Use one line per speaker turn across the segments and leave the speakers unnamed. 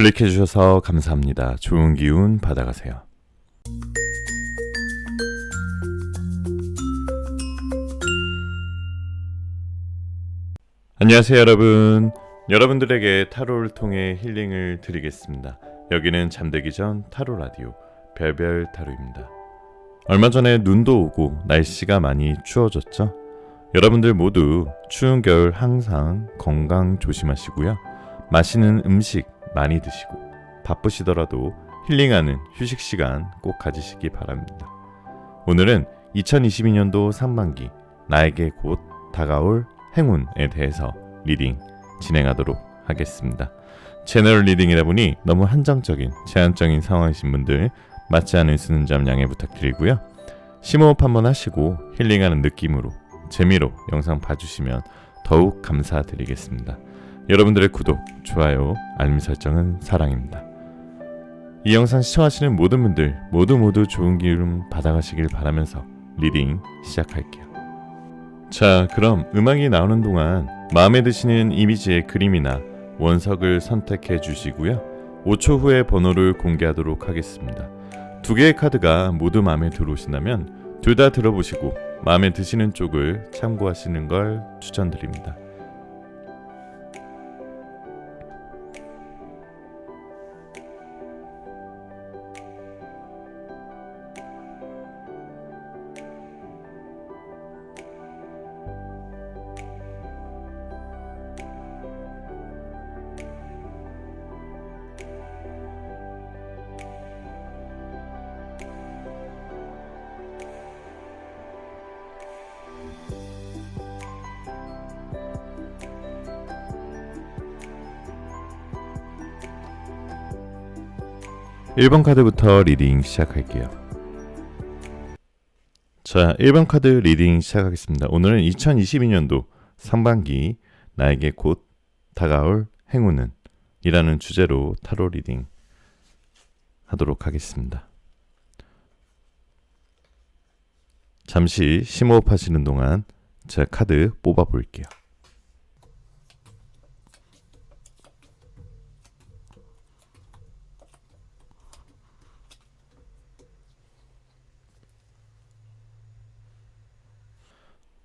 클릭해주셔서 감사합니다. 좋은 기운 받아가세요. 안녕하세요 여러분. 여러분들에게 타로를 통해 힐링을 드리겠습니다. 여기는 잠들기 전 타로 라디오 별별 타로입니다. 얼마 전에 눈도 오고 날씨가 많이 추워졌죠? 여러분들 모두 추운 겨울 항상 건강 조심하시고요. 맛있는 음식 많이 드시고 바쁘시더라도 힐링하는 휴식 시간 꼭 가지시기 바랍니다. 오늘은 2022년도 상반기 나에게 곧 다가올 행운에 대해서 리딩 진행하도록 하겠습니다. 채널 리딩이다 보니 너무 한정적인 제한적인 상황이신 분들 맞지 않을 수는 점 양해 부탁드리고요. 심호흡 한번 하시고 힐링하는 느낌으로 재미로 영상 봐주시면 더욱 감사드리겠습니다. 여러분들의 구독, 좋아요, 알림 설정은 사랑입니다. 이 영상 시청하시는 모든 분들 모두 좋은 기운 받아가시길 바라면서 리딩 시작할게요. 자, 그럼 음악이 나오는 동안 마음에 드시는 이미지의 그림이나 원석을 선택해 주시고요. 5초 후에 번호를 공개하도록 하겠습니다. 두 개의 카드가 모두 마음에 들어오신다면 둘 다 들어보시고 마음에 드시는 쪽을 참고하시는 걸 추천드립니다. 일 번 카드부터 리딩 시작할게요. 자, 1번 카드 리딩 시작하겠습니다. 오늘은 2022년도 상반기 나에게 곧 다가올 행운은 이라는 주제로 타로 리딩 하도록 하겠습니다. 잠시 심호흡 하시는 동안 제가 카드 뽑아 볼게요.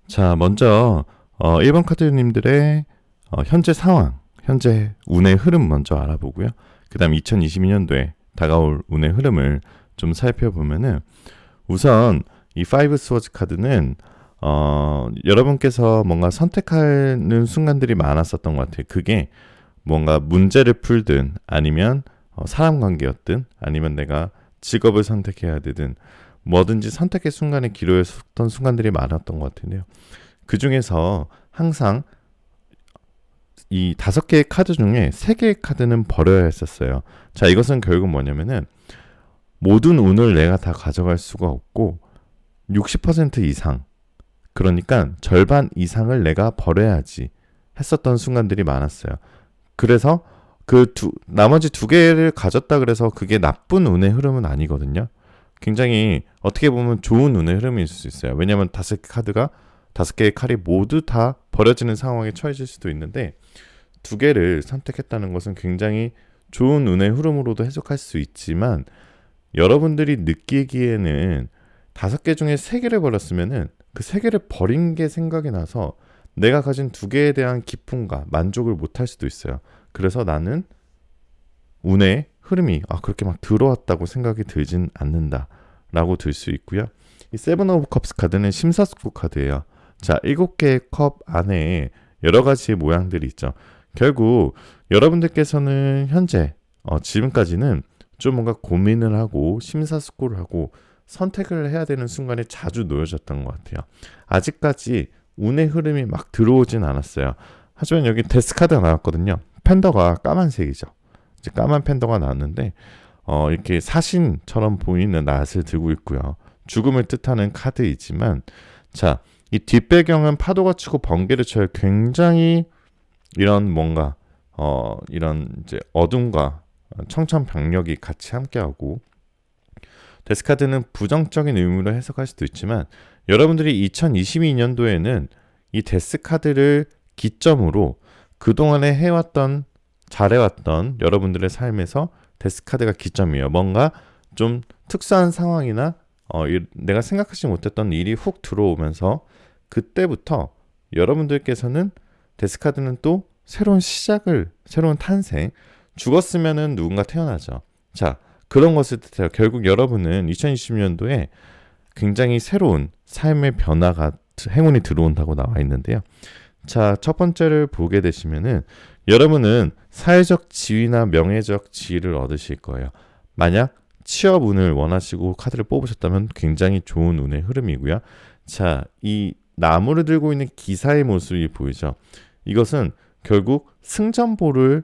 자, 먼저 1번 카드님들의 현재 상황, 현재 운의 흐름 먼저 알아보고요. 그 다음 2022년도에 다가올 운의 흐름을 좀 살펴보면은 우선 이 5 스워즈 카드는 여러분께서 뭔가 선택하는 순간들이 많았었던 것 같아요. 그게 뭔가 문제를 풀든 아니면 사람 관계였든 아니면 내가 직업을 선택해야 되든 뭐든지 선택의 순간에 기로했던 순간들이 많았던 것 같은데요. 그 중에서 항상 이 5개의 카드 중에 3개의 카드는 버려야 했었어요. 자, 이것은 결국 뭐냐면은 모든 운을 내가 다 가져갈 수가 없고 60% 이상, 그러니까 절반 이상을 내가 버려야지 했었던 순간들이 많았어요. 그래서 나머지 2개를 가졌다 그래서 그게 나쁜 운의 흐름은 아니거든요. 굉장히 어떻게 보면 좋은 운의 흐름이 있을 수 있어요. 왜냐하면 5개의 칼이 모두 다 버려지는 상황에 처해질 수도 있는데 2개를 선택했다는 것은 굉장히 좋은 운의 흐름으로도 해석할 수 있지만 여러분들이 느끼기에는 5개 중에 3개를 버렸으면은 그 3개를 버린 게 생각이 나서 내가 가진 2개에 대한 기쁨과 만족을 못할 수도 있어요. 그래서 나는 운의 흐름이 그렇게 막 들어왔다고 생각이 들진 않는다 라고 들 수 있고요. 이 세븐 오브 컵스 카드는 심사숙고 카드예요. 자, 7개의 컵 안에 여러 가지 모양들이 있죠. 결국 여러분들께서는 현재 지금까지는 좀 뭔가 고민을 하고 심사숙고를 하고 선택을 해야 되는 순간에 자주 놓여졌던 것 같아요. 아직까지 운의 흐름이 막 들어오진 않았어요. 하지만 여기 데스 카드가 나왔거든요. 팬더가 까만색이죠. 이제 까만 팬더가 나왔는데 이렇게 사신처럼 보이는 낫을 들고 있고요. 죽음을 뜻하는 카드이지만 자, 이 뒷배경은 파도가 치고 번개를 쳐요. 굉장히 이런 뭔가 이런 이제 어둠과 청천벽력이 같이 함께하고 데스카드는 부정적인 의미로 해석할 수도 있지만 여러분들이 2022년도에는 이 데스카드를 기점으로 그동안에 해왔던 잘해왔던 여러분들의 삶에서 데스카드가 기점이에요. 뭔가 좀 특수한 상황이나 내가 생각하지 못했던 일이 훅 들어오면서 그때부터 여러분들께서는 데스카드는 또 새로운 시작을, 새로운 탄생, 죽었으면은 누군가 태어나죠. 자, 그런 것을 뜻해요. 결국 여러분은 2020년도에 굉장히 새로운 삶의 변화가, 행운이 들어온다고 나와 있는데요. 자, 첫 번째를 보게 되시면은 여러분은 사회적 지위나 명예적 지위를 얻으실 거예요. 만약 취업 운을 원하시고 카드를 뽑으셨다면 굉장히 좋은 운의 흐름이고요. 자, 이 나무를 들고 있는 기사의 모습이 보이죠. 이것은 결국 승전보를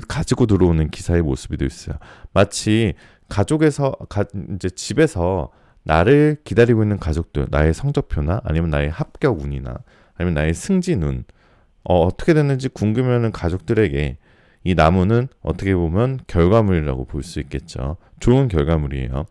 가지고 들어오는 기사의 모습이 되어 있어요. 마치 이제 집에서 나를 기다리고 있는 가족들, 나의 성적표나 아니면 나의 합격 운이나 아니면 나의 승진 운, 어떻게 됐는지 궁금해하는 가족들에게 이 나무는 어떻게 보면 결과물이라고 볼 수 있겠죠. 좋은 결과물이에요.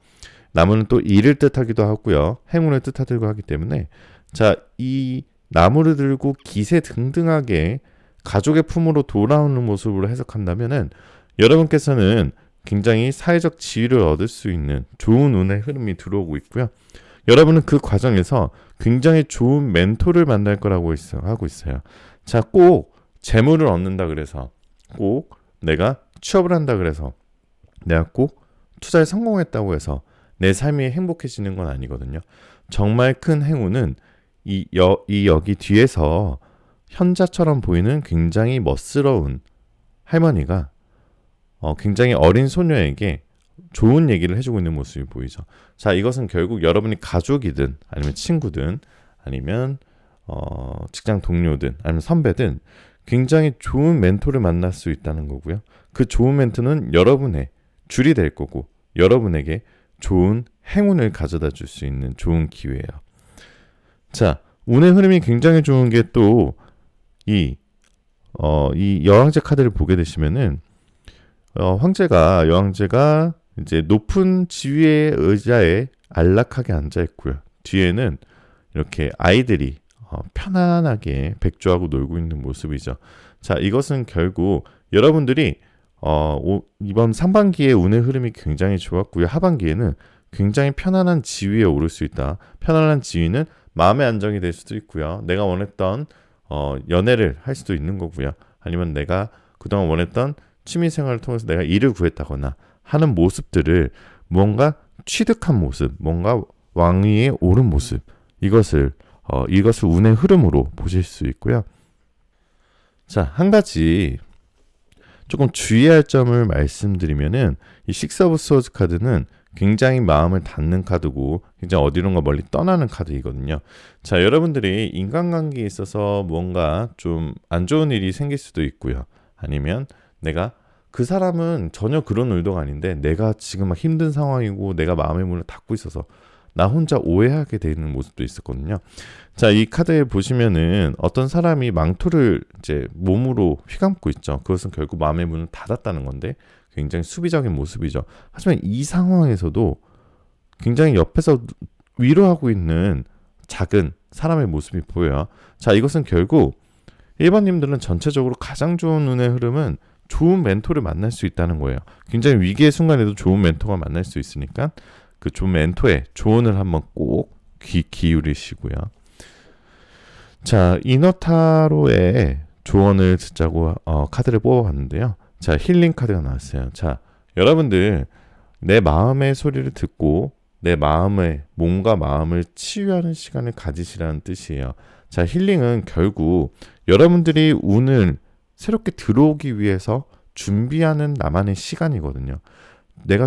나무는 또 일을 뜻하기도 하고요. 행운을 뜻하기도 하기 때문에 자, 이 나무를 들고 기세 등등하게 가족의 품으로 돌아오는 모습으로 해석한다면은 여러분께서는 굉장히 사회적 지위를 얻을 수 있는 좋은 운의 흐름이 들어오고 있고요. 여러분은 그 과정에서 굉장히 좋은 멘토를 만날 거라고 하고 있어요. 자, 꼭 재물을 얻는다 그래서, 꼭 내가 취업을 한다 그래서, 내가 꼭 투자에 성공했다고 해서 내 삶이 행복해지는 건 아니거든요. 정말 큰 행운은 여기 뒤에서 현자처럼 보이는 굉장히 멋스러운 할머니가 굉장히 어린 소녀에게 좋은 얘기를 해주고 있는 모습이 보이죠. 자, 이것은 결국 여러분이 가족이든 아니면 친구든 아니면 직장 동료든 아니면 선배든 굉장히 좋은 멘토를 만날 수 있다는 거고요. 그 좋은 멘토는 여러분의 줄이 될 거고 여러분에게 좋은 행운을 가져다 줄 수 있는 좋은 기회예요. 자, 운의 흐름이 굉장히 좋은 게 또 이 여왕제 카드를 보게 되시면은 여왕제가 이제 높은 지위의 의자에 안락하게 앉아 있고요. 뒤에는 이렇게 아이들이 편안하게 백조하고 놀고 있는 모습이죠. 자, 이것은 결국 여러분들이 이번 상반기에 운의 흐름이 굉장히 좋았고요. 하반기에는 굉장히 편안한 지위에 오를 수 있다. 편안한 지위는 마음의 안정이 될 수도 있고요. 내가 원했던 연애를 할 수도 있는 거고요. 아니면 내가 그동안 원했던 취미생활을 통해서 내가 일을 구했다거나 하는 모습들을 뭔가 취득한 모습, 뭔가 왕위에 오른 모습, 이것을 운의 흐름으로 보실 수 있고요. 자, 한 가지 조금 주의할 점을 말씀드리면은 이 식스 오브 소드 카드는 굉장히 마음을 닫는 카드고 굉장히 어디론가 멀리 떠나는 카드이거든요. 자, 여러분들이 인간관계에 있어서 뭔가 좀 안 좋은 일이 생길 수도 있고요. 아니면 내가 그 사람은 전혀 그런 의도가 아닌데 내가 지금 막 힘든 상황이고 내가 마음의 문을 닫고 있어서 나 혼자 오해하게 되는 모습도 있었거든요. 자, 이 카드에 보시면은 어떤 사람이 망토를 이제 몸으로 휘감고 있죠. 그것은 결국 마음의 문을 닫았다는 건데 굉장히 수비적인 모습이죠. 하지만 이 상황에서도 굉장히 옆에서 위로하고 있는 작은 사람의 모습이 보여요. 자, 이것은 결국 1번님들은 전체적으로 가장 좋은 운의 흐름은 좋은 멘토를 만날 수 있다는 거예요. 굉장히 위기의 순간에도 좋은 멘토가 만날 수 있으니까 그 좋은 멘토의 조언을 한번 꼭 귀 기울이시고요. 자, 이너타로의 조언을 듣자고 카드를 뽑아봤는데요. 자, 힐링 카드가 나왔어요. 자, 여러분들 내 마음의 소리를 듣고 내 마음의 몸과 마음을 치유하는 시간을 가지시라는 뜻이에요. 자, 힐링은 결국 여러분들이 운을 새롭게 들어오기 위해서 준비하는 나만의 시간이거든요. 내가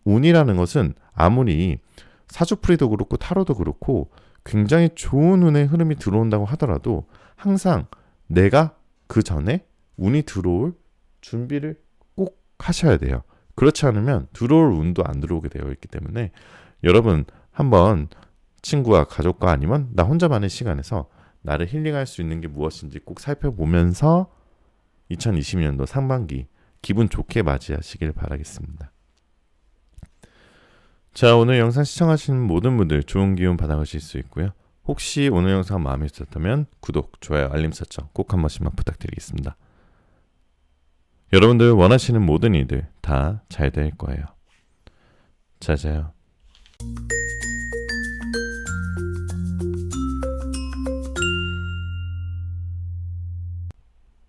운이라는 것은 아무리 사주풀이도 그렇고 타로도 그렇고 굉장히 좋은 운의 흐름이 들어온다고 하더라도 항상 내가 그 전에 운이 들어올 준비를 꼭 하셔야 돼요. 그렇지 않으면 들어올 운도 안 들어오게 되어 있기 때문에 여러분 한번 친구와 가족과 아니면 나 혼자만의 시간에서 나를 힐링할 수 있는 게 무엇인지 꼭 살펴보면서 2020년도 상반기 기분 좋게 맞이하시길 바라겠습니다. 자, 오늘 영상 시청하시는 모든 분들 좋은 기운 받아가실 수 있고요. 혹시 오늘 영상 마음에 드셨다면 구독, 좋아요, 알림 설정 꼭 한 번씩만 부탁드리겠습니다. 여러분들 원하시는 모든 일들 다 잘 될 거예요. 잘 자요.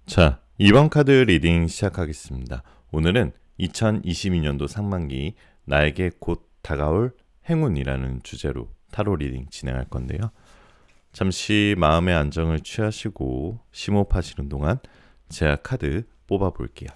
자, 이번 카드 리딩 시작하겠습니다. 오늘은 2022년도 상반기 나에게 곧 다가올 행운이라는 주제로 타로 리딩 진행할 건데요. 잠시 마음의 안정을 취하시고 심호흡하시는 동안 제가 카드 뽑아볼게요.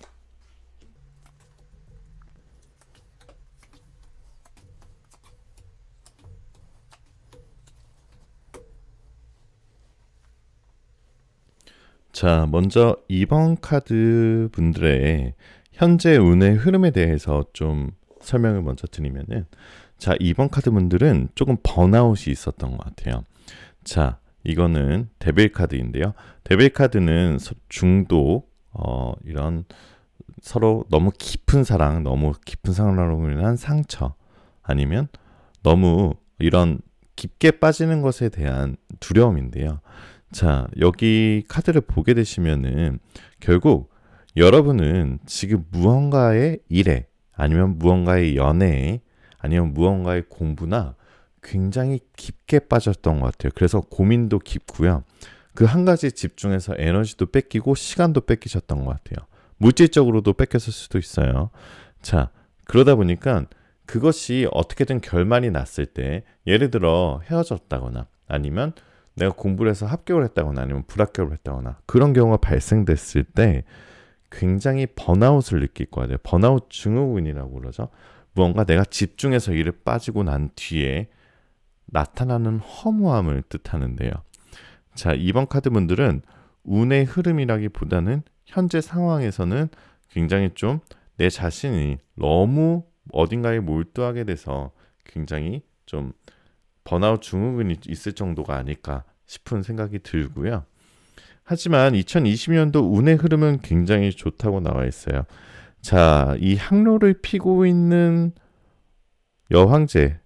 자, 먼저 이번 카드 분들의 현재 운의 흐름에 대해서 좀 설명을 먼저 드리면은, 자, 이번 카드 분들은 조금 번아웃이 있었던 것 같아요. 자, 이거는 데빌 카드인데요. 데빌 카드는 중도, 이런 서로 너무 깊은 사랑으로 인한 상처, 아니면 너무 이런 깊게 빠지는 것에 대한 두려움인데요. 자, 여기 카드를 보게 되시면은 결국 여러분은 지금 무언가의 일에, 아니면 무언가의 연애에, 아니면 무언가의 공부나 굉장히 깊게 빠졌던 것 같아요. 그래서 고민도 깊고요. 그 한 가지 집중해서 에너지도 뺏기고 시간도 뺏기셨던 것 같아요. 물질적으로도 뺏겼을 수도 있어요. 자, 그러다 보니까 그것이 어떻게든 결말이 났을 때, 예를 들어 헤어졌다거나, 아니면 내가 공부를 해서 합격을 했다거나, 아니면 불합격을 했다거나, 그런 경우가 발생됐을 때 굉장히 번아웃을 느낄 거야. 번아웃 증후군이라고 그러죠. 무언가 내가 집중해서 일에 빠지고 난 뒤에 나타나는 허무함을 뜻하는데요. 자, 이번 카드 분들은 운의 흐름이라기보다는 현재 상황에서는 굉장히 좀 내 자신이 너무 어딘가에 몰두하게 돼서 굉장히 좀 번아웃 증후군이 있을 정도가 아닐까 싶은 생각이 들고요. 하지만 2020년도 운의 흐름은 굉장히 좋다고 나와 있어요. 자, 이 향로를 피고 있는 여황제가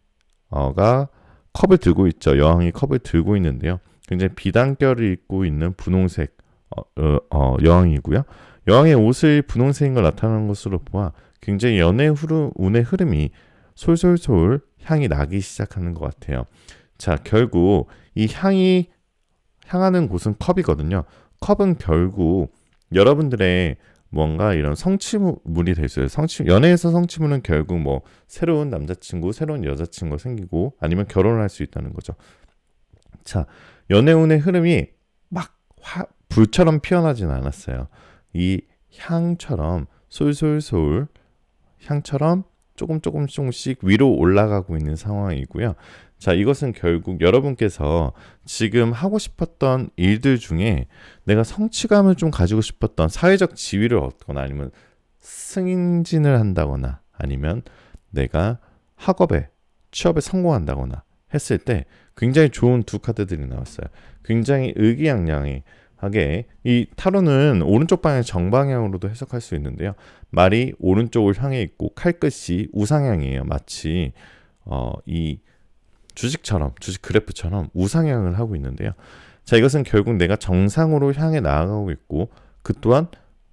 컵을 들고 있죠. 여왕이 컵을 들고 있는데요. 굉장히 비단결을 입고 있는 분홍색 여왕이고요. 여왕의 옷을 분홍색인 걸 나타내는 것으로 보아 굉장히 운의 흐름이 솔솔솔 향이 나기 시작하는 것 같아요. 자, 결국 이 향이 향하는 곳은 컵이거든요. 컵은 결국 여러분들의 뭔가 이런 성취물이 될 수 있어요. 연애에서 성취물은 결국 뭐 새로운 남자친구, 새로운 여자친구가 생기고, 아니면 결혼을 할 수 있다는 거죠. 자, 연애운의 흐름이 막 불처럼 피어나진 않았어요. 이 향처럼 솔솔솔 향처럼 조금씩 위로 올라가고 있는 상황이고요. 자, 이것은 결국 여러분께서 지금 하고 싶었던 일들 중에 내가 성취감을 좀 가지고 싶었던, 사회적 지위를 얻거나, 아니면 승진을 한다거나, 아니면 내가 취업에 성공한다거나 했을 때 굉장히 좋은 두 카드들이 나왔어요. 굉장히 의기양양하게, 이 타로는 오른쪽 방향 정방향으로도 해석할 수 있는데요. 말이 오른쪽을 향해 있고 칼끝이 우상향이에요. 마치 이 주식 그래프처럼 우상향을 하고 있는데요. 자, 이것은 결국 내가 정상으로 향해 나아가고 있고, 그 또한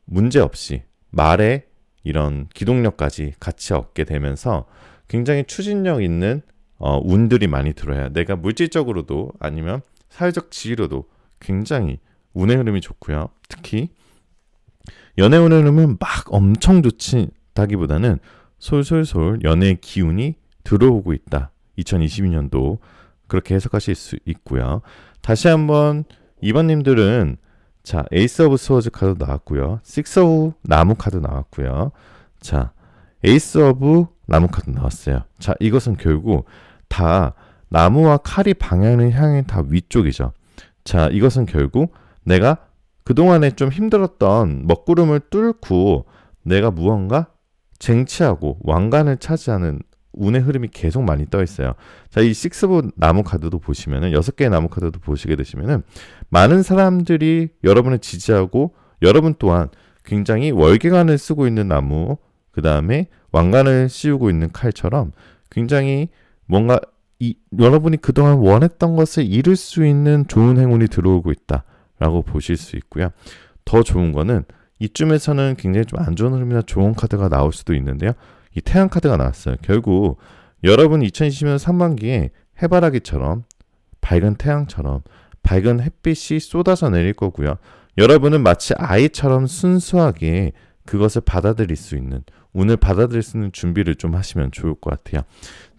문제없이 말에 이런 기동력까지 같이 얻게 되면서 굉장히 추진력 있는 운들이 많이 들어야, 내가 물질적으로도 아니면 사회적 지위로도 굉장히 운의 흐름이 좋고요. 특히 연애운의 흐름은 막 엄청 좋다기보다는 솔솔솔 연애의 기운이 들어오고 있다. 2022년도 그렇게 해석하실 수 있고요. 다시 한번 2번님들은 자, 에이스 오브 스워즈 카드 나왔고요. 식스 오브 나무 카드 나왔고요. 자, 에이스 오브 나무 카드 나왔어요. 자, 이것은 결국 다 나무와 칼이 방향을 향해 다 위쪽이죠. 자, 이것은 결국 내가 그동안에 좀 힘들었던 먹구름을 뚫고 내가 무언가 쟁취하고 왕관을 차지하는 운의 흐름이 계속 많이 떠 있어요. 자, 이 식스보 나무 카드도 보시면은 6개의 나무 카드도 보시게 되시면은 많은 사람들이 여러분을 지지하고, 여러분 또한 굉장히 월계관을 쓰고 있는 나무, 그 다음에 왕관을 씌우고 있는 칼처럼 굉장히 뭔가 여러분이 그동안 원했던 것을 이룰 수 있는 좋은 행운이 들어오고 있다라고 보실 수 있고요. 더 좋은 거는 이쯤에서는 굉장히 좀 안 좋은 흐름이나 좋은 카드가 나올 수도 있는데요. 이 태양 카드가 나왔어요. 결국 여러분이 2020년 상반기에 해바라기처럼 밝은 태양처럼 밝은 햇빛이 쏟아져 내릴 거고요. 여러분은 마치 아이처럼 순수하게 그것을 받아들일 수 있는, 운을 받아들일 수 있는 준비를 좀 하시면 좋을 것 같아요.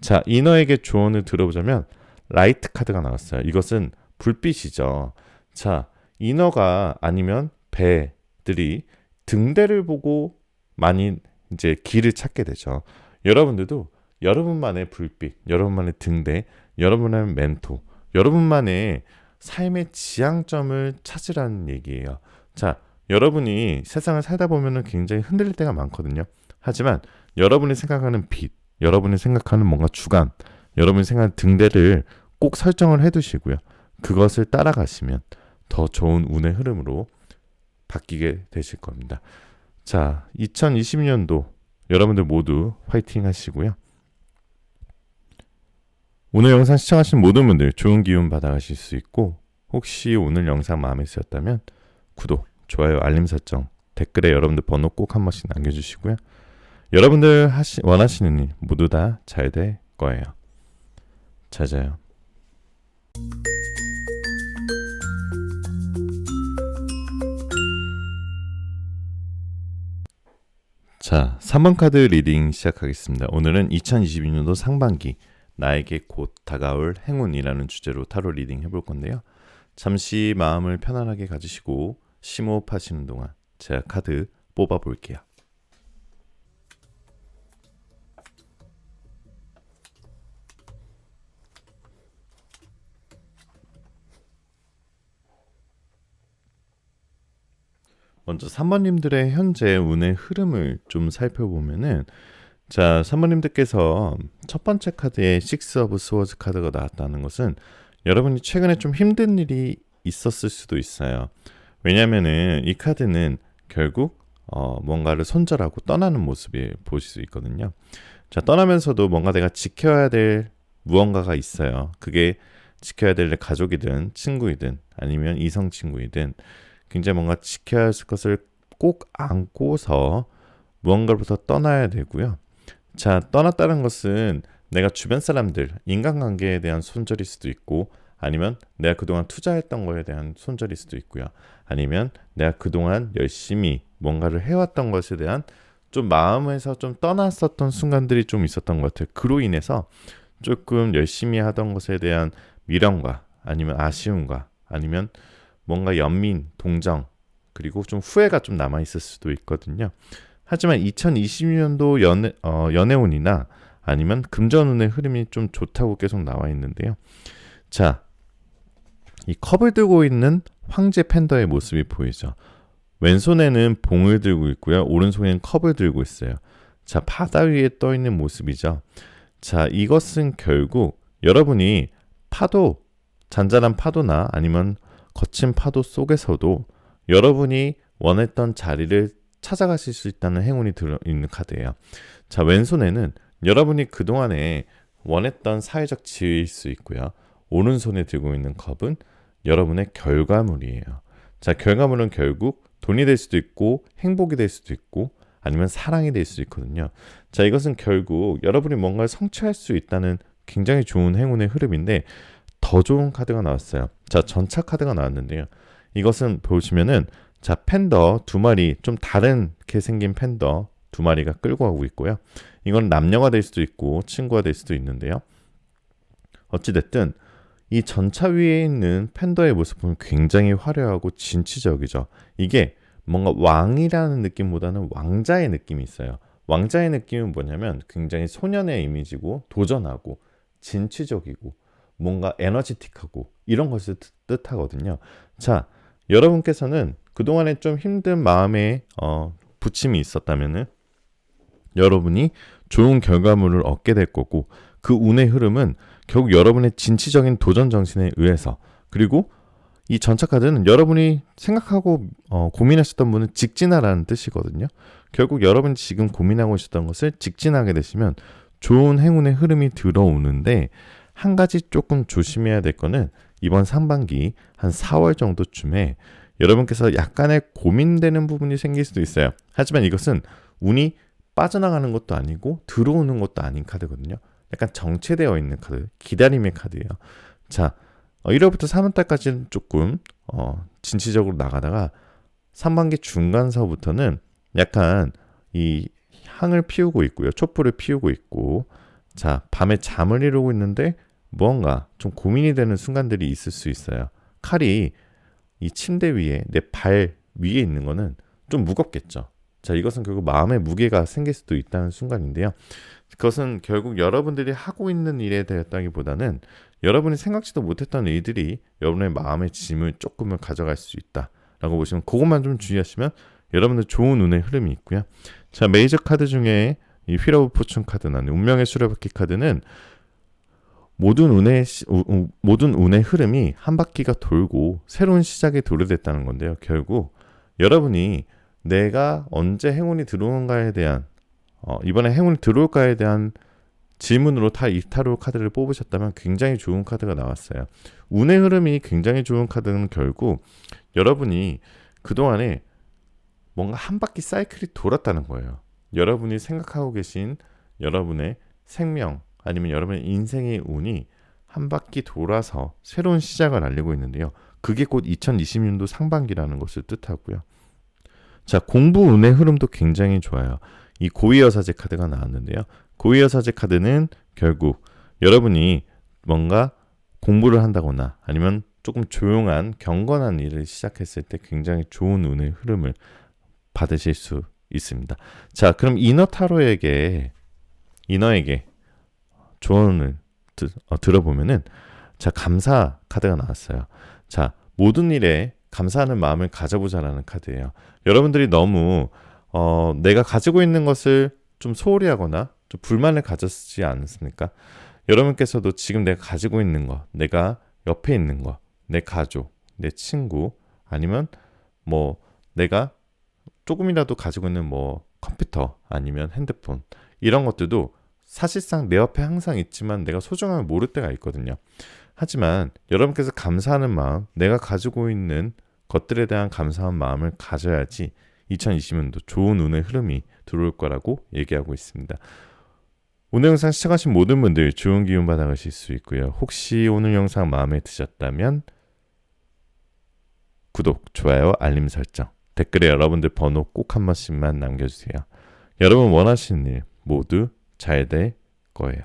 자, 이너에게 조언을 들어보자면 라이트 카드가 나왔어요. 이것은 불빛이죠. 자, 이너가 아니면 배들이 등대를 보고 많이 이제 길을 찾게 되죠. 여러분들도 여러분만의 불빛, 여러분만의 등대, 여러분만의 멘토, 여러분만의 삶의 지향점을 찾으라는 얘기예요. 자, 여러분이 세상을 살다 보면 굉장히 흔들릴 때가 많거든요. 하지만 여러분이 생각하는 빛, 여러분이 생각하는 뭔가 주관, 여러분이 생각하는 등대를 꼭 설정을 해두시고요. 그것을 따라가시면 더 좋은 운의 흐름으로 바뀌게 되실 겁니다. 자, 2020년도 여러분들 모두 화이팅 하시고요. 오늘 영상 시청하신 모든 분들 좋은 기운 받아가실 수 있고, 혹시 오늘 영상 마음에 드셨다면 구독, 좋아요, 알림 설정, 댓글에 여러분들 번호 꼭 한 번씩 남겨주시고요. 여러분들 원하시는 일 모두 다 잘 될 거예요. 잘 자요. 자, 3번 카드 리딩 시작하겠습니다. 오늘은 2022년도 상반기 나에게 곧 다가올 행운이라는 주제로 타로 리딩 해볼 건데요. 잠시 마음을 편안하게 가지시고 심호흡하시는 동안 제가 카드 뽑아볼게요. 먼저 3번님들의 현재 운의 흐름을 좀 살펴보면은, 자, 3번님들께서 첫 번째 카드에 식스 오브 스워즈 카드가 나왔다는 것은 여러분이 최근에 좀 힘든 일이 있었을 수도 있어요. 왜냐면은 이 카드는 결국 뭔가를 손절하고 떠나는 모습을 보실 수 있거든요. 자, 떠나면서도 뭔가 내가 지켜야 될 무언가가 있어요. 그게 지켜야 될 가족이든 친구이든 아니면 이성 친구이든 굉장히 뭔가 지켜야 할 것을 꼭 안고서 무언가로부터 떠나야 되고요. 자, 떠났다는 것은 내가 주변 사람들, 인간관계에 대한 손절일 수도 있고, 아니면 내가 그동안 투자했던 거에 대한 손절일 수도 있고요. 아니면 내가 그동안 열심히 뭔가를 해왔던 것에 대한 좀 마음에서 좀 떠났었던 순간들이 좀 있었던 것 같아요. 그로 인해서 조금 열심히 하던 것에 대한 미련과 아니면 아쉬움과 아니면 뭔가 연민, 동정, 그리고 좀 후회가 좀 남아있을 수도 있거든요. 하지만 2020년도 연애운이나 아니면 금전운의 흐름이 좀 좋다고 계속 나와 있는데요. 자, 이 컵을 들고 있는 황제 팬더의 모습이 보이죠. 왼손에는 봉을 들고 있고요. 오른손에는 컵을 들고 있어요. 자, 바다 위에 떠 있는 모습이죠. 자, 이것은 결국 여러분이 파도, 잔잔한 파도나 아니면 거친 파도 속에서도 여러분이 원했던 자리를 찾아가실 수 있다는 행운이 들어있는 카드예요. 자, 왼손에는 여러분이 그동안에 원했던 사회적 지위일 수 있고요. 오른손에 들고 있는 컵은 여러분의 결과물이에요. 자, 결과물은 결국 돈이 될 수도 있고 행복이 될 수도 있고 아니면 사랑이 될 수도 있거든요. 자, 이것은 결국 여러분이 뭔가를 성취할 수 있다는 굉장히 좋은 행운의 흐름인데, 더 좋은 카드가 나왔어요. 자, 전차 카드가 나왔는데요. 이것은 보시면은, 자, 팬더 두 마리, 좀 다르게 생긴 팬더 두 마리가 끌고 가고 있고요. 이건 남녀가 될 수도 있고 친구가 될 수도 있는데요. 어찌됐든 이 전차 위에 있는 팬더의 모습 보면 굉장히 화려하고 진취적이죠. 이게 뭔가 왕이라는 느낌보다는 왕자의 느낌이 있어요. 왕자의 느낌은 뭐냐면 굉장히 소년의 이미지고 도전하고 진취적이고 뭔가 에너지틱하고 이런 것을 뜻하거든요. 자, 여러분께서는 그동안에 좀 힘든 마음에 부침이 있었다면은 여러분이 좋은 결과물을 얻게 될 거고, 그 운의 흐름은 결국 여러분의 진취적인 도전 정신에 의해서, 그리고 이 전차 카드는 여러분이 생각하고 고민하셨던 분은 직진하라는 뜻이거든요. 결국 여러분이 지금 고민하고 있었던 것을 직진하게 되시면 좋은 행운의 흐름이 들어오는데, 한 가지 조금 조심해야 될 거는 이번 상반기 한 4월 정도쯤에 여러분께서 약간의 고민되는 부분이 생길 수도 있어요. 하지만 이것은 운이 빠져나가는 것도 아니고 들어오는 것도 아닌 카드거든요. 약간 정체되어 있는 카드, 기다림의 카드예요. 자, 1월부터 3월달까지는 조금 진취적으로 나가다가 상반기 중간서부터는 약간 이 향을 피우고 있고요. 촛불을 피우고 있고, 자, 밤에 잠을 이루고 있는데 무언가 좀 고민이 되는 순간들이 있을 수 있어요. 칼이 이 침대 위에 내 발 위에 있는 거는 좀 무겁겠죠. 자, 이것은 결국 마음의 무게가 생길 수도 있다는 순간인데요. 그것은 결국 여러분들이 하고 있는 일에 대했다기보다는 여러분이 생각지도 못했던 일들이 여러분의 마음의 짐을 조금은 가져갈 수 있다라고 보시면, 그것만 좀 주의하시면 여러분들 좋은 운의 흐름이 있고요. 자, 메이저 카드 중에 이 휠 오브 포춘 카드나 운명의 수레바퀴 카드는 모든 운의 흐름이 한 바퀴가 돌고 새로운 시작이 도래됐다는 건데요. 결국 여러분이 내가 언제 행운이 들어온가에 대한 이번에 행운이 들어올까에 대한 질문으로 이 타로 카드를 뽑으셨다면 굉장히 좋은 카드가 나왔어요. 운의 흐름이 굉장히 좋은 카드는 결국 여러분이 그동안에 뭔가 한 바퀴 사이클이 돌았다는 거예요. 여러분이 생각하고 계신 여러분의 생명 아니면 여러분의 인생의 운이 한 바퀴 돌아서 새로운 시작을 알리고 있는데요. 그게 곧 2020년도 상반기라는 것을 뜻하고요. 자, 공부 운의 흐름도 굉장히 좋아요. 이 고위여사제 카드가 나왔는데요. 고위여사제 카드는 결국 여러분이 뭔가 공부를 한다거나 아니면 조금 조용한 경건한 일을 시작했을 때 굉장히 좋은 운의 흐름을 받으실 수 있습니다. 자, 그럼 이너에게 조언을 들어보면은, 자, 감사 카드가 나왔어요. 자, 모든 일에 감사하는 마음을 가져보자라는 카드예요. 여러분들이 너무 내가 가지고 있는 것을 좀 소홀히 하거나 좀 불만을 가졌지 않습니까? 여러분께서도 지금 내가 가지고 있는 거, 내가 옆에 있는 거, 내 가족, 내 친구, 아니면 뭐 내가 조금이라도 가지고 있는 뭐 컴퓨터 아니면 핸드폰, 이런 것들도 사실상 내 옆에 항상 있지만 내가 소중함을 모를 때가 있거든요. 하지만 여러분께서 감사하는 마음, 내가 가지고 있는 것들에 대한 감사한 마음을 가져야지 2020년도 좋은 운의 흐름이 들어올 거라고 얘기하고 있습니다. 오늘 영상 시청하신 모든 분들 좋은 기운 받아가실 수 있고요. 혹시 오늘 영상 마음에 드셨다면 구독, 좋아요, 알림 설정, 댓글에 여러분들 번호 꼭 한 번씩만 남겨주세요. 여러분 원하시는 일 모두 잘 될 거예요.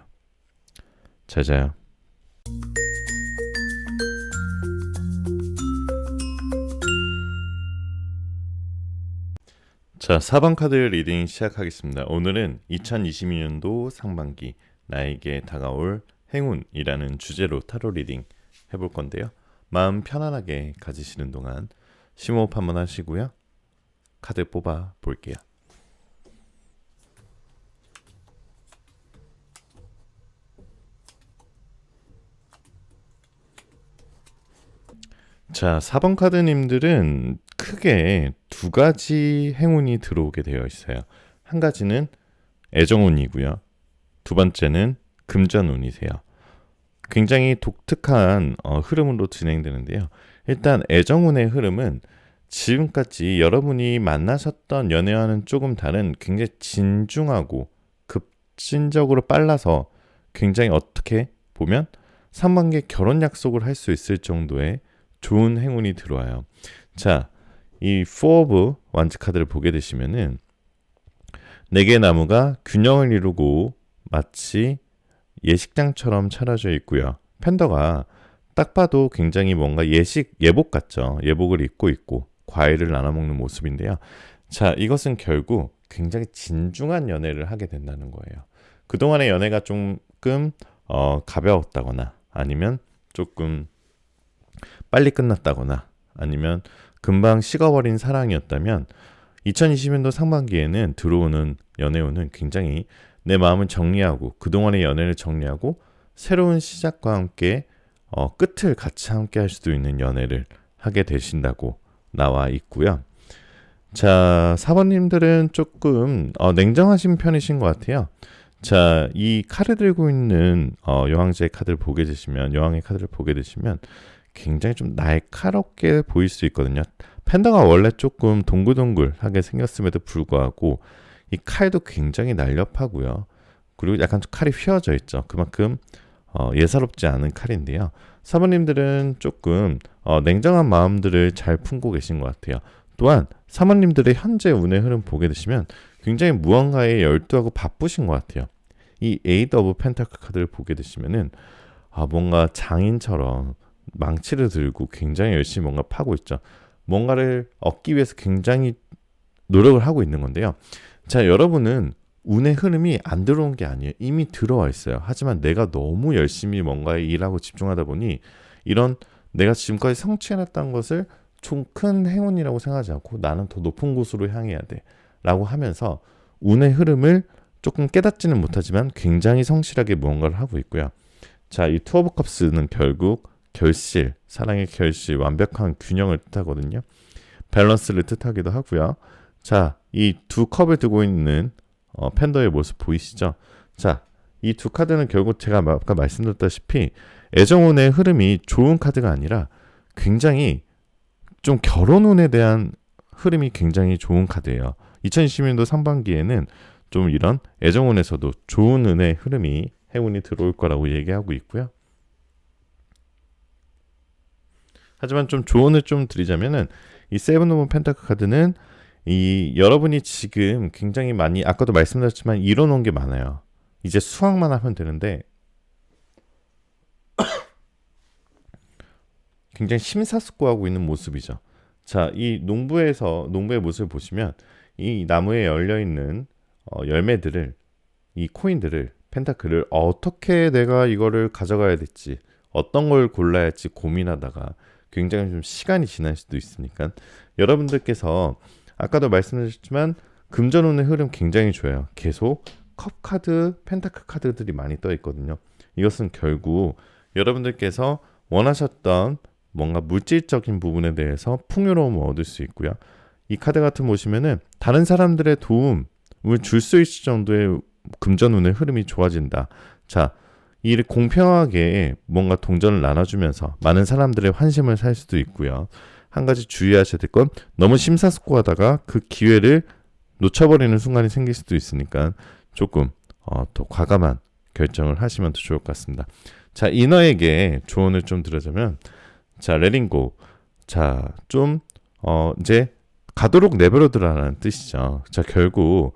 잘 자요. 자, 4번 카드 리딩 시작하겠습니다. 오늘은 2022년도 상반기 나에게 다가올 행운이라는 주제로 타로 리딩 해볼 건데요. 마음 편안하게 가지시는 동안 심호흡 한번 하시고요. 카드 뽑아 볼게요. 자, 4번 카드님들은 크게 두 가지 행운이 들어오게 되어 있어요. 한 가지는 애정운이고요. 두 번째는 금전운이세요. 굉장히 독특한 흐름으로 진행되는데요. 일단 애정운의 흐름은 지금까지 여러분이 만나셨던 연애와는 조금 다른 굉장히 진중하고 급진적으로 빨라서 굉장히 어떻게 보면 상반기에 결혼 약속을 할 수 있을 정도의 좋은 행운이 들어와요. 자, 이 4 of Wands 카드를 보게 되시면은 4개의 나무가 균형을 이루고 마치 예식장처럼 차려져 있고요. 팬더가 딱 봐도 굉장히 뭔가 예복 같죠. 예복을 입고 있고 과일을 나눠 먹는 모습인데요. 자, 이것은 결국 굉장히 진중한 연애를 하게 된다는 거예요. 그동안의 연애가 조금 가벼웠다거나 아니면 조금 빨리 끝났다거나 아니면 금방 식어버린 사랑이었다면 2020년도 상반기에는 들어오는 연애운은 굉장히 내 마음을 정리하고 그동안의 연애를 정리하고 새로운 시작과 함께 끝을 같이 함께 할 수도 있는 연애를 하게 되신다고 나와 있고요. 자, 4번님들은 조금 냉정하신 편이신 것 같아요. 자, 이 카드 들고 있는 여왕제의 카드를 보게 되시면, 여왕의 카드를 보게 되시면 굉장히 좀 날카롭게 보일 수 있거든요. 펜더가 원래 조금 동글동글하게 생겼음에도 불구하고 이 칼도 굉장히 날렵하고요. 그리고 약간 칼이 휘어져 있죠. 그만큼 예사롭지 않은 칼인데요. 사모님들은 조금 냉정한 마음들을 잘 품고 계신 것 같아요. 또한 사모님들의 현재 운의 흐름 보게 되시면 굉장히 무언가에 열두하고 바쁘신 것 같아요. 이 에이드 오브 펜타클 카드를 보게 되시면은 뭔가 장인처럼 망치를 들고 굉장히 열심히 뭔가 파고 있죠. 뭔가를 얻기 위해서 굉장히 노력을 하고 있는 건데요. 자, 여러분은 운의 흐름이 안 들어온 게 아니에요. 이미 들어와 있어요. 하지만 내가 너무 열심히 뭔가에 일하고 집중하다 보니 이런 내가 지금까지 성취해놨던 것을 좀 큰 행운이라고 생각하지 않고 나는 더 높은 곳으로 향해야 돼 라고 하면서 운의 흐름을 조금 깨닫지는 못하지만 굉장히 성실하게 무언가를 하고 있고요. 자, 이 투 오브 컵스는 결국 결실, 사랑의 결실, 완벽한 균형을 뜻하거든요. 밸런스를 뜻하기도 하고요. 자, 이 두 컵을 두고 있는 팬더의 모습 보이시죠? 자, 이 두 카드는 결국 제가 아까 말씀드렸다시피 애정운의 흐름이 좋은 카드가 아니라 굉장히 좀 결혼운에 대한 흐름이 굉장히 좋은 카드예요. 2020년도 상반기에는 좀 이런 애정운에서도 좋은 운의 흐름이 행운이 들어올 거라고 얘기하고 있고요. 하지만 좀 조언을 좀 드리자면은 이 세븐 오브 펜타클 카드는 이 여러분이 지금 굉장히 많이 아까도 말씀드렸지만 이뤄놓은 게 많아요. 이제 수확만 하면 되는데 굉장히 심사숙고하고 있는 모습이죠. 자, 이 농부의 모습을 보시면 이 나무에 열려 있는 열매들을 이 코인들을 펜타클을 어떻게 내가 이거를 가져가야 될지 어떤 걸 골라야 할지 고민하다가 굉장히 좀 시간이 지날 수도 있으니까 여러분들께서 아까도 말씀드렸지만 금전운의 흐름 굉장히 좋아요. 계속 컵 카드, 펜타클 카드들이 많이 떠 있거든요. 이것은 결국 여러분들께서 원하셨던 뭔가 물질적인 부분에 대해서 풍요로움을 얻을 수 있고요. 이 카드 같은 보시면은 다른 사람들의 도움을 줄 수 있을 정도의 금전운의 흐름이 좋아진다. 자, 이 공평하게 뭔가 동전을 나눠주면서 많은 사람들의 환심을 살 수도 있고요. 한 가지 주의하셔야 될 건 너무 심사숙고하다가 그 기회를 놓쳐버리는 순간이 생길 수도 있으니까 조금 더 과감한 결정을 하시면 더 좋을 것 같습니다. 자, 이너에게 조언을 좀 드리자면 자, 레린고. 자, 좀 이제 가도록 내버려두라는 뜻이죠. 자, 결국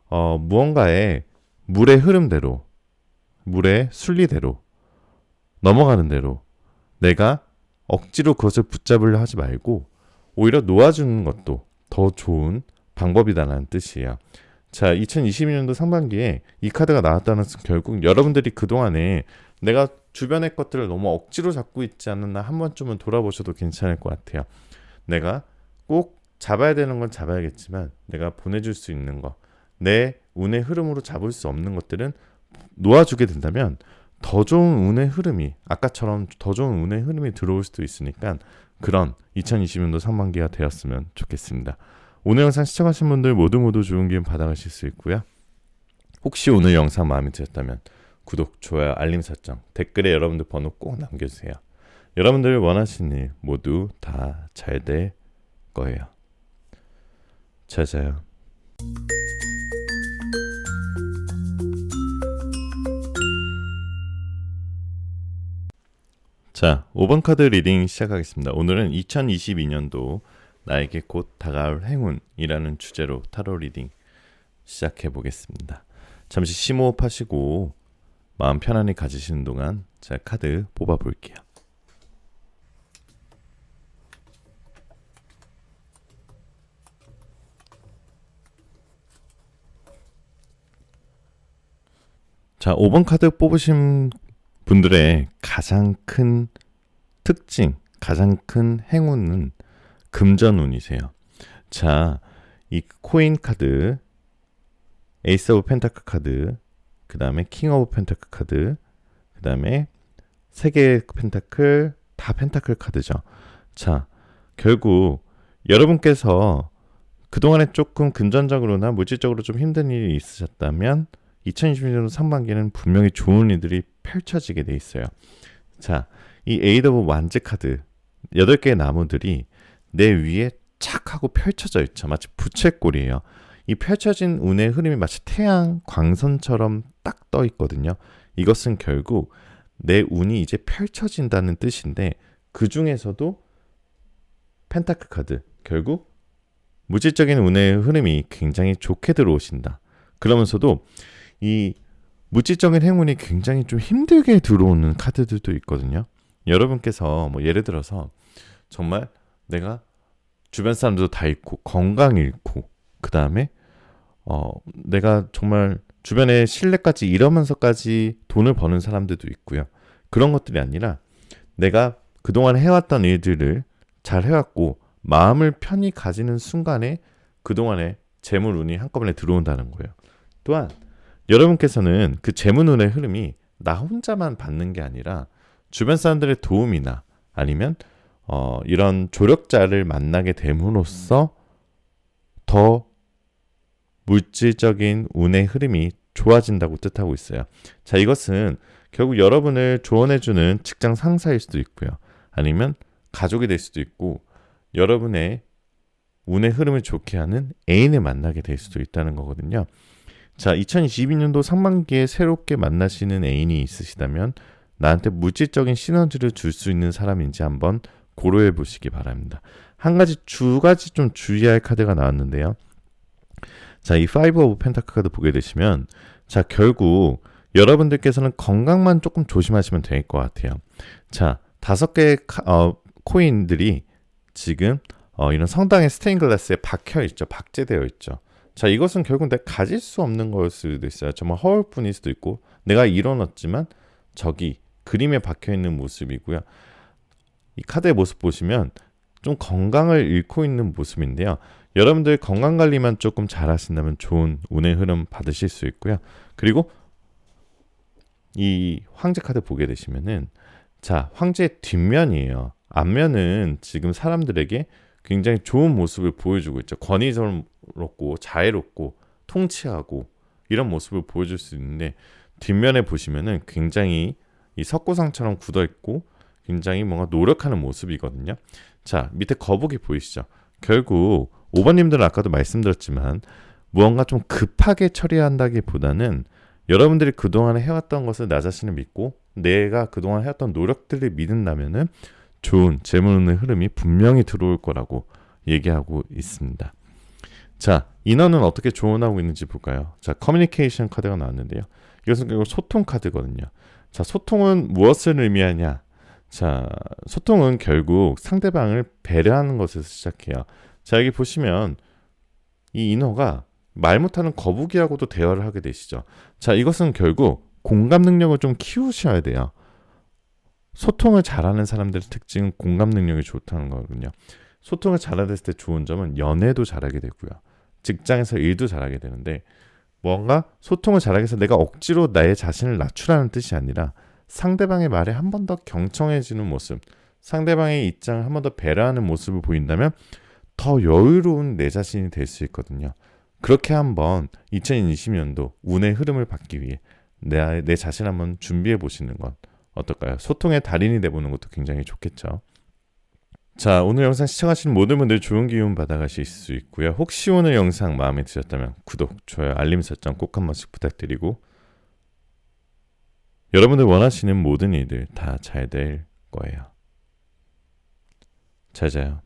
무언가의 물의 흐름대로, 물의 순리대로 넘어가는 대로 내가 억지로 그것을 붙잡으려 하지 말고 오히려 놓아주는 것도 더 좋은 방법이다라는 뜻이에요. 자, 2022년도 상반기에 이 카드가 나왔다는 것은 결국 여러분들이 그동안에 내가 주변의 것들을 너무 억지로 잡고 있지 않았나 한 번쯤은 돌아보셔도 괜찮을 것 같아요. 내가 꼭 잡아야 되는 건 잡아야겠지만 내가 보내줄 수 있는 거, 내 운의 흐름으로 잡을 수 없는 것들은 놓아주게 된다면 더 좋은 운의 흐름이 아까처럼 더 좋은 운의 흐름이 들어올 수도 있으니까 그런 2020년도 상반기가 되었으면 좋겠습니다. 오늘 영상 시청하신 분들 모두 좋은 기운 받아가실 수 있고요. 혹시 오늘 영상 마음에 드셨다면 구독, 좋아요, 알림 설정, 댓글에 여러분들 번호 꼭 남겨주세요. 여러분들 원하시는 일 모두 다 잘 될 거예요. 잘 자요. 자, 5번 카드 리딩 시작하겠습니다. 오늘은 2022년도 나에게 곧 다가올 행운이라는 주제로 타로 리딩 시작해 보겠습니다. 잠시 심호흡 하시고 마음 편안히 가지시는 동안 제가 카드 뽑아 볼게요. 자, 5번 카드 뽑으신 분들의 가장 큰 특징, 가장 큰 행운은 금전운이세요. 자, 이 코인 카드, 에이스 오브 펜타클 카드, 그 다음에 킹 오브 펜타클 카드, 그 다음에 세 개의 펜타클, 다 펜타클 카드죠. 자, 결국 여러분께서 그동안에 조금 금전적으로나 물질적으로 좀 힘든 일이 있으셨다면 2020년도 상반기에는 분명히 좋은 일들이 펼쳐지게 돼 있어요. 자, 이 에이드 오브 완즈 카드 8개의 나무들이 내 위에 착 하고 펼쳐져 있죠. 마치 부채꼴이에요. 이 펼쳐진 운의 흐름이 마치 태양 광선처럼 딱 떠 있거든요. 이것은 결국 내 운이 이제 펼쳐진다는 뜻인데, 그 중에서도 펜타클 카드, 결국 물질적인 운의 흐름이 굉장히 좋게 들어오신다. 그러면서도 이 물질적인 행운이 굉장히 좀 힘들게 들어오는 카드들도 있거든요. 여러분께서 뭐 예를 들어서 정말 내가 주변 사람들도 다 잃고 건강 잃고 그 다음에 내가 정말 주변에 신뢰까지 잃으면서까지 돈을 버는 사람들도 있고요. 그런 것들이 아니라 내가 그동안 해왔던 일들을 잘 해왔고 마음을 편히 가지는 순간에 그동안의 재물운이 한꺼번에 들어온다는 거예요. 또한 여러분께서는 그 재물운의 흐름이 나 혼자만 받는 게 아니라 주변 사람들의 도움이나 아니면 이런 조력자를 만나게 됨으로써 더 물질적인 운의 흐름이 좋아진다고 뜻하고 있어요. 자, 이것은 결국 여러분을 조언해주는 직장 상사일 수도 있고요. 아니면 가족이 될 수도 있고 여러분의 운의 흐름을 좋게 하는 애인을 만나게 될 수도 있다는 거거든요. 자, 2022년도 상반기에 새롭게 만나시는 애인이 있으시다면 나한테 물질적인 시너지를 줄 수 있는 사람인지 한번 고려해 보시기 바랍니다. 두 가지 좀 주의할 카드가 나왔는데요. 자, 이 5 오브 펜타클 카드 보게 되시면 자, 결국 여러분들께서는 건강만 조금 조심하시면 될 것 같아요. 자, 5개의 코인들이 지금 이런 성당의 스테인글라스에 박혀 있죠. 박제되어 있죠. 자, 이것은 결국 내가 가질 수 없는 걸 수도 있어요. 정말 허울뿐일 수도 있고 내가 이뤄놨지만 저기 그림에 박혀 있는 모습이고요. 이 카드의 모습 보시면 좀 건강을 잃고 있는 모습인데요. 여러분들 건강관리만 조금 잘 하신다면 좋은 운의 흐름 받으실 수 있고요. 그리고 이 황제 카드 보게 되시면은 자, 황제의 뒷면이에요. 앞면은 지금 사람들에게 굉장히 좋은 모습을 보여주고 있죠. 권위스럽고 자애롭고 통치하고 이런 모습을 보여줄 수 있는데 뒷면에 보시면은 굉장히 이 석고상처럼 굳어있고 굉장히 뭔가 노력하는 모습이거든요. 자, 밑에 거북이 보이시죠? 결국 5번님들은 아까도 말씀드렸지만 무언가 좀 급하게 처리한다기보다는 여러분들이 그동안 해왔던 것을 나 자신을 믿고 내가 그동안 해왔던 노력들을 믿는다면은 좋은 재물운의 흐름이 분명히 들어올 거라고 얘기하고 있습니다. 자, 인원은 어떻게 조언하고 있는지 볼까요? 자, 커뮤니케이션 카드가 나왔는데요. 이것은 결국 소통 카드거든요. 자, 소통은 무엇을 의미하냐? 자, 소통은 결국 상대방을 배려하는 것에서 시작해요. 자, 여기 보시면 이 인어가 말 못하는 거북이하고도 대화를 하게 되시죠. 자, 이것은 결국 공감 능력을 좀 키우셔야 돼요. 소통을 잘하는 사람들의 특징은 공감 능력이 좋다는 거거든요. 소통을 잘하게 됐을 때 좋은 점은 연애도 잘하게 되고요. 직장에서 일도 잘하게 되는데 뭔가 소통을 잘하게 해서 내가 억지로 나의 자신을 낮추라는 뜻이 아니라 상대방의 말에 한 번 더 경청해지는 모습, 상대방의 입장을 한 번 더 배려하는 모습을 보인다면 더 여유로운 내 자신이 될 수 있거든요. 그렇게 한번 2020년도 운의 흐름을 받기 위해 내 자신 한번 준비해 보시는 건 어떨까요? 소통의 달인이 돼보는 것도 굉장히 좋겠죠. 자, 오늘 영상 시청하신 모든 분들 좋은 기운 받아가실 수 있고요. 혹시 오늘 영상 마음에 드셨다면 구독, 좋아요, 알림 설정 꼭 한 번씩 부탁드리고 여러분들 원하시는 모든 일들 다 잘 될 거예요. 잘 자요.